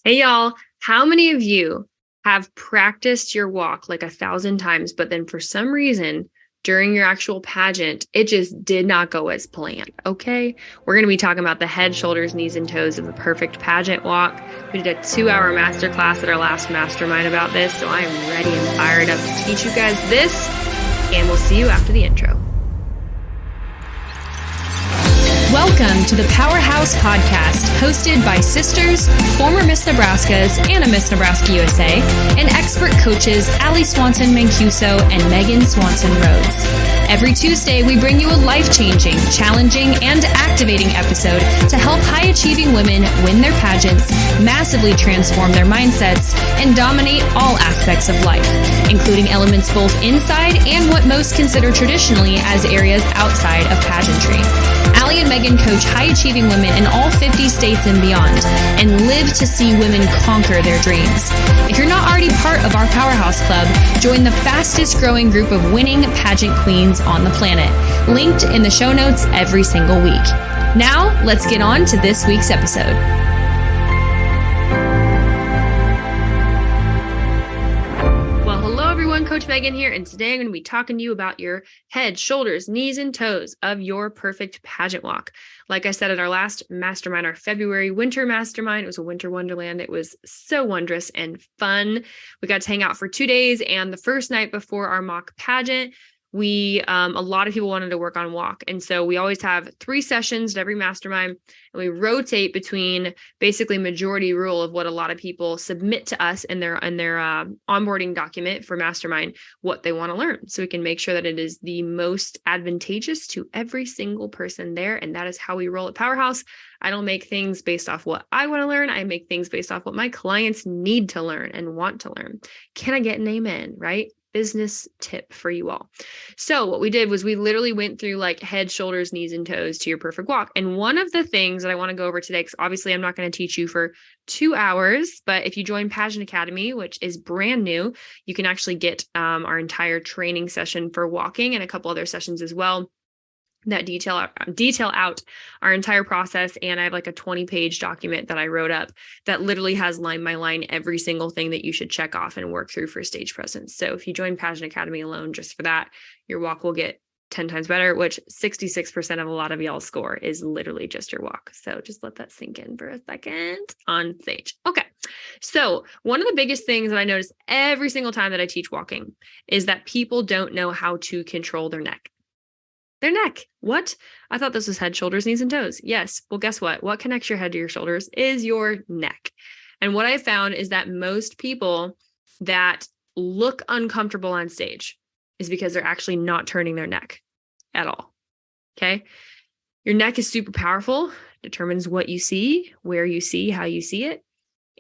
Hey y'all, how many of you have practiced your walk like 1,000 times, but then for some reason during your actual pageant, it just did not go as planned? Okay, we're going to be talking about the head, shoulders, knees, and toes of the perfect pageant walk. We did a 2-hour masterclass at our last mastermind about this, so I am ready and fired up to teach you guys this, and we'll see you after the intro. Welcome to the Powerhouse Podcast, hosted by sisters, former Miss Nebraskas and a Miss Nebraska USA, and expert coaches Allie Swanson Mancuso and Megan Swanson Rhodes. Every Tuesday, we bring you a life-changing, challenging, and activating episode to help high-achieving women win their pageants, massively transform their mindsets, and dominate all aspects of life, including elements both inside and what most consider traditionally as areas outside of pageantry. Allie and Megan coach high-achieving women in all 50 states and beyond, and live to see women conquer their dreams. If you're not already part of our Powerhouse Club, join the fastest-growing group of winning pageant queens on the planet, linked in the show notes every single week. Now, let's get on to this week's episode. Coach Megan here, and today I'm going to be talking to you about your head, shoulders, knees, and toes of your perfect pageant walk. Like I said at our last mastermind, our February winter mastermind, it was a winter wonderland. It was so wondrous and fun. We got to hang out for 2 days, and the first night before our mock pageant, a lot of people wanted to work on walk. And so we always have 3 sessions at every mastermind, and we rotate between basically majority rule of what a lot of people submit to us in their onboarding document for mastermind, what they want to learn. So we can make sure that it is the most advantageous to every single person there. And that is how we roll at Powerhouse. I don't make things based off what I want to learn. I make things based off what my clients need to learn and want to learn. Can I get an amen, right? Business tip for you all. So what we did was we literally went through like head, shoulders, knees, and toes to your perfect walk. And one of the things that I want to go over today, because obviously I'm not going to teach you for 2 hours, but if you join Pageant Academy, which is brand new, you can actually get our entire training session for walking and a couple other sessions as well that detail out our entire process. And I have like a 20-page document that I wrote up that literally has line by line every single thing that you should check off and work through for stage presence. So if you join Pageant Academy alone, just for that, your walk will get 10 times better, which 66% of a lot of y'all's score is literally just your walk. So just let that sink in for a second on stage. Okay. So one of the biggest things that I notice every single time that I teach walking is that people don't know how to control their neck. Their neck. What? I thought this was head, shoulders, knees, and toes. Yes. Well, guess what? What connects your head to your shoulders is your neck. And what I found is that most people that look uncomfortable on stage is because they're actually not turning their neck at all. Okay. Your neck is super powerful, determines what you see, where you see, how you see it.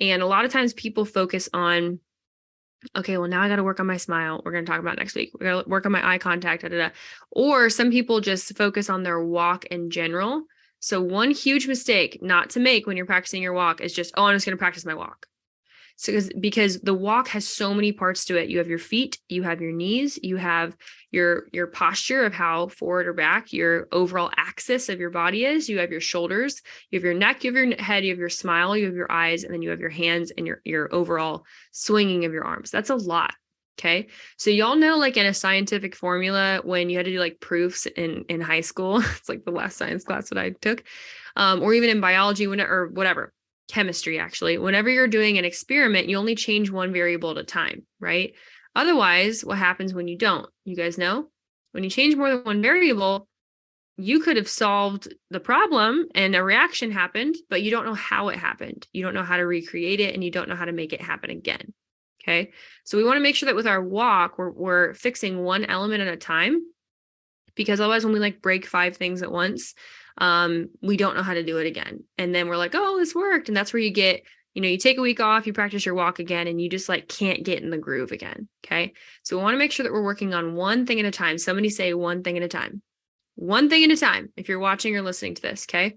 And a lot of times people focus on, okay, well, now I got to work on my smile. We're going to talk about next week. We're going to work on my eye contact. Or some people just focus on their walk in general. So one huge mistake not to make when you're practicing your walk is just, oh, I'm just going to practice my walk. So because the walk has so many parts to it. You have your feet, you have your knees, you have your posture of how forward or back your overall axis of your body is. You have your shoulders, you have your neck, you have your head, you have your smile, you have your eyes, and then you have your hands and your overall swinging of your arms. That's a lot. Okay. So y'all know, like in a scientific formula, when you had to do like proofs in high school, it's like the last science class that I took, or even in biology, or whatever. Chemistry, actually, whenever you're doing an experiment, you only change one variable at a time, right? Otherwise, what happens when you don't? You guys know, when you change more than one variable, you could have solved the problem and a reaction happened, but you don't know how it happened. You don't know how to recreate it, and you don't know how to make it happen again. Okay. So we want to make sure that with our walk, we're fixing one element at a time, because otherwise when we like break 5 things at once, we don't know how to do it again. And then we're like, oh, this worked. And that's where you get, you take a week off, you practice your walk again, and you just like can't get in the groove again. Okay. So we want to make sure that we're working on one thing at a time. Somebody say one thing at a time, one thing at a time. If you're watching or listening to this, okay.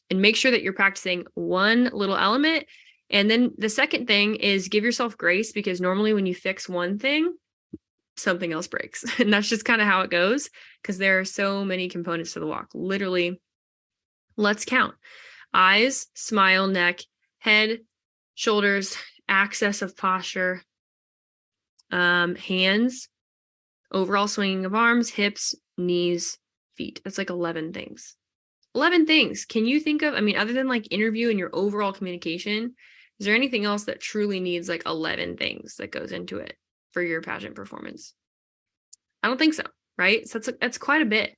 And make sure that you're practicing one little element. And then the second thing is give yourself grace, because normally when you fix one thing, something else breaks. And that's just kind of how it goes, because there are so many components to the walk. Literally, let's count: eyes, smile, neck, head, shoulders, access of posture, hands, overall swinging of arms, hips, knees, feet. That's like 11 things. 11 things. Can you think of, other than like interview and your overall communication, is there anything else that truly needs like 11 things that goes into it for your pageant performance? I don't think so, right? So that's quite a bit.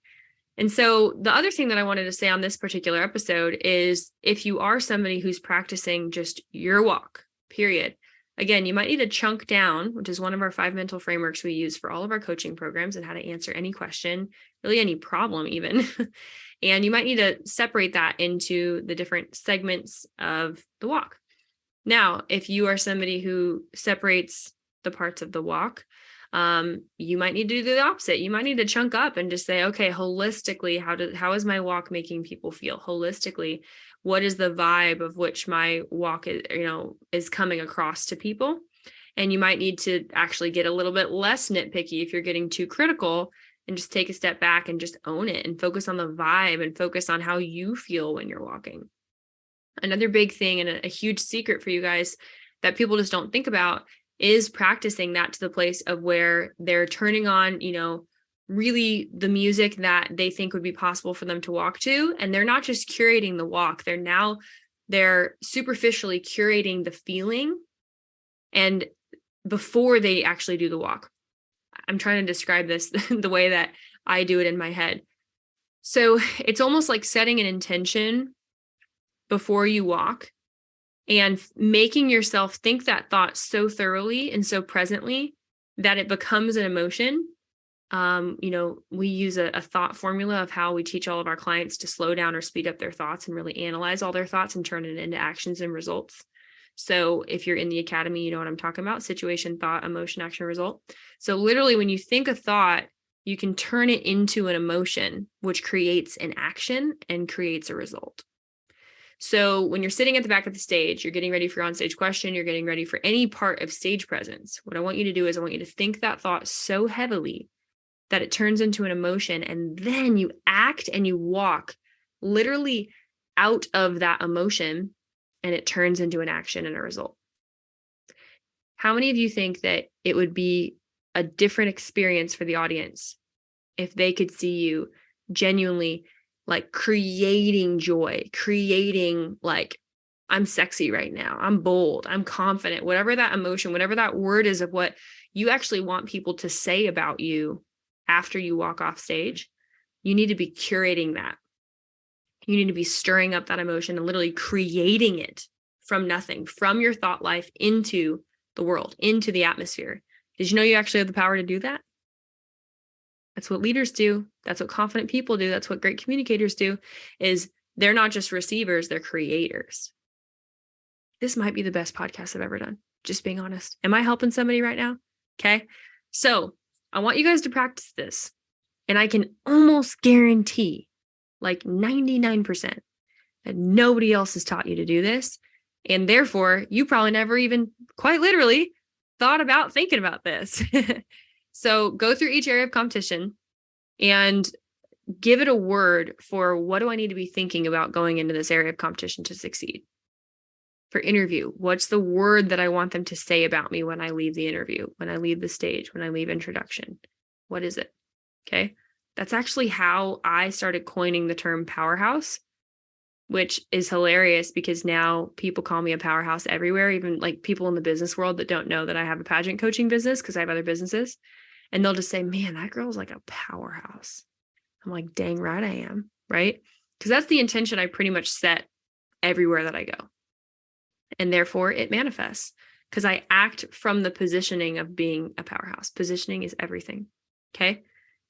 And so the other thing that I wanted to say on this particular episode is if you are somebody who's practicing just your walk, period. Again, you might need to chunk down, which is one of our 5 mental frameworks we use for all of our coaching programs and how to answer any question, really any problem even. And you might need to separate that into the different segments of the walk. Now, if you are somebody who separates the parts of the walk, you might need to do the opposite. You might need to chunk up and just say, okay, holistically, how is my walk making people feel? Holistically, what is the vibe of which my walk is coming across to people? And you might need to actually get a little bit less nitpicky if you're getting too critical, and just take a step back and just own it and focus on the vibe and focus on how you feel when you're walking. Another big thing and a huge secret for you guys that people just don't think about is practicing that to the place of where they're turning on, really the music that they think would be possible for them to walk to. And they're not just curating the walk. They're superficially curating the feeling and before they actually do the walk. I'm trying to describe this the way that I do it in my head. So it's almost like setting an intention before you walk and making yourself think that thought so thoroughly and so presently that it becomes an emotion. We use a thought formula of how we teach all of our clients to slow down or speed up their thoughts and really analyze all their thoughts and turn it into actions and results. So if you're in the academy, you know what I'm talking about: situation, thought, emotion, action, result. So literally when you think a thought, you can turn it into an emotion, which creates an action and creates a result. So when you're sitting at the back of the stage, you're getting ready for your on-stage question, you're getting ready for any part of stage presence. What I want you to do is I want you to think that thought so heavily that it turns into an emotion, and then you act and you walk literally out of that emotion, and it turns into an action and a result. How many of you think that it would be a different experience for the audience if they could see you genuinely like creating joy, creating like, I'm sexy right now, I'm bold, I'm confident, whatever that emotion, whatever that word is of what you actually want people to say about you after you walk off stage? You need to be curating that. You need to be stirring up that emotion and literally creating it from nothing, from your thought life into the world, into the atmosphere. Did you know you actually have the power to do that? That's what leaders do. That's what confident people do. That's what great communicators do, is they're not just receivers, they're creators. This might be the best podcast I've ever done, just being honest. Am I helping somebody right now? Okay. So I want you guys to practice this. And I can almost guarantee, like 99%, that nobody else has taught you to do this. And therefore, you probably never even quite literally thought about thinking about this. So go through each area of competition and give it a word for what do I need to be thinking about going into this area of competition to succeed. For interview, what's the word that I want them to say about me when I leave the interview, when I leave the stage, when I leave introduction? What is it? Okay. That's actually how I started coining the term powerhouse, which is hilarious because now people call me a powerhouse everywhere, even like people in the business world that don't know that I have a pageant coaching business because I have other businesses. And they'll just say, man, that girl's like a powerhouse. I'm like, dang right I am, right? Because that's the intention I pretty much set everywhere that I go. And therefore it manifests because I act from the positioning of being a powerhouse. Positioning is everything. Okay.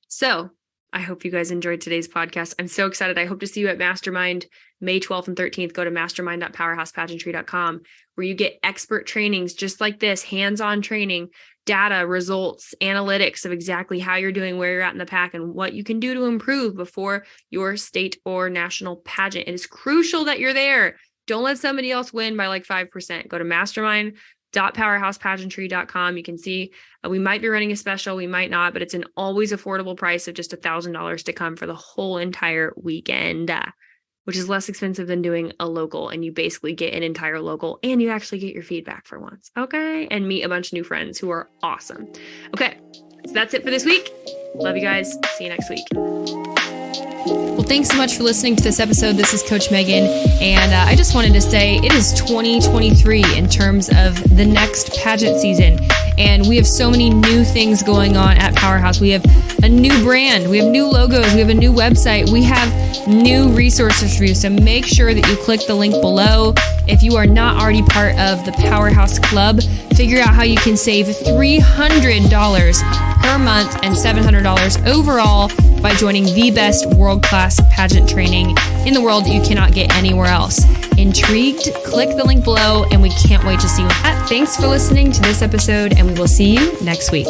So I hope you guys enjoyed today's podcast. I'm so excited. I hope to see you at Mastermind May 12th and 13th. Go to mastermind.powerhousepageantry.com where you get expert trainings just like this, hands-on training, data, results, analytics of exactly how you're doing, where you're at in the pack, and what you can do to improve before your state or national pageant. It is crucial that you're there. Don't let somebody else win by like 5%. Go to mastermind.powerhousepageantry.com. You can see we might be running a special, we might not, but it's an always affordable price of just $1,000 to come for the whole entire weekend. which is less expensive than doing a local, and you basically get an entire local and you actually get your feedback for once. Okay. And meet a bunch of new friends who are awesome. Okay. So that's it for this week. Love you guys. See you next week. Well, thanks so much for listening to this episode. This is Coach Megan, and I just wanted to say it is 2023 in terms of the next pageant season, and we have so many new things going on at Powerhouse. We have a new brand, we have new logos, we have a new website, we have new resources for you, so make sure that you click the link below. If you are not already part of the Powerhouse Club, figure out how you can save $300 per month and $700 overall by joining the best world-class pageant training in the world that you cannot get anywhere else. Intrigued? Click the link below, and we can't wait to see you. Thanks for listening to this episode, and we will see you next week.